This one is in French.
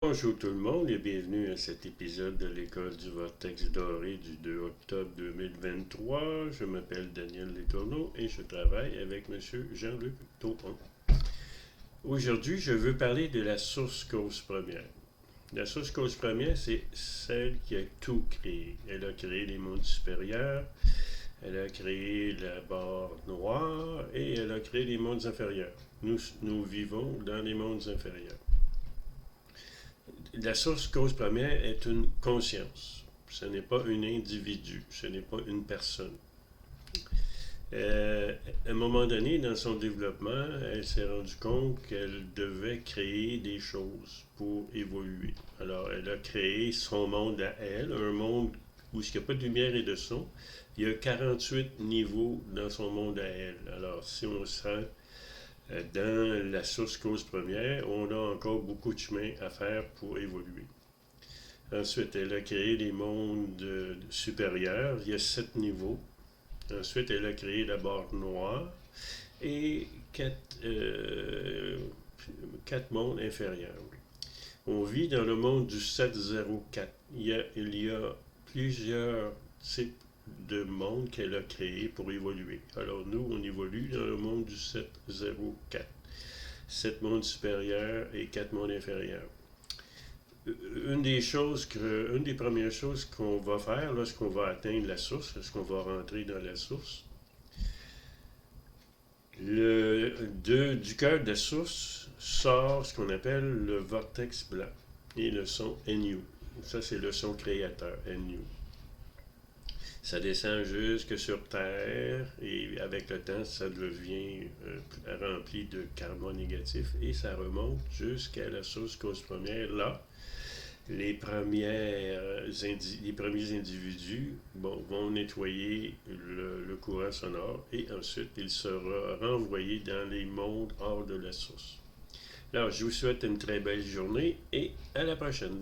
Bonjour tout le monde et bienvenue à cet épisode de l'École du Vortex Doré du 2 octobre 2023. Je m'appelle Daniel Letourneau et je travaille avec M. Jean-Luc Taupon. Aujourd'hui, je veux parler de la source cause première. La source cause première, c'est celle qui a tout créé. Elle a créé les mondes supérieurs, elle a créé la barre noire et elle a créé les mondes inférieurs. Nous vivons dans les mondes inférieurs. La source cause première est une conscience. Ce n'est pas un individu, ce n'est pas une personne. À un moment donné, dans son développement, elle s'est rendue compte qu'elle devait créer des choses pour évoluer. Alors, elle a créé son monde à elle, un monde où il n'y a pas de lumière et de son. Il y a 48 niveaux dans son monde à elle. Alors, si on se rend dans la source cause première, on a encore beaucoup de chemin à faire pour évoluer. Ensuite, elle a créé les mondes supérieurs. Il y a 7 niveaux. Ensuite, elle a créé la barre noire et 4 mondes inférieurs. On vit dans le monde du 704. Il y a plusieurs types de mondes qu'elle a créés pour évoluer. Alors nous, on évolue dans le monde du 704. 7 mondes supérieurs et 4 mondes inférieurs. Une des premières choses qu'on va faire lorsqu'on va atteindre la source, lorsqu'on va rentrer dans la source, du cœur de la source sort ce qu'on appelle le vortex blanc et le son NU. Ça, c'est le son créateur, NU. Ça descend jusque sur Terre et avec le temps, ça devient rempli de carbone négatif et ça remonte jusqu'à la source cause première. Là, les premiers individus vont nettoyer le courant sonore et ensuite il sera renvoyé dans les mondes hors de la source. Alors, je vous souhaite une très belle journée et à la prochaine.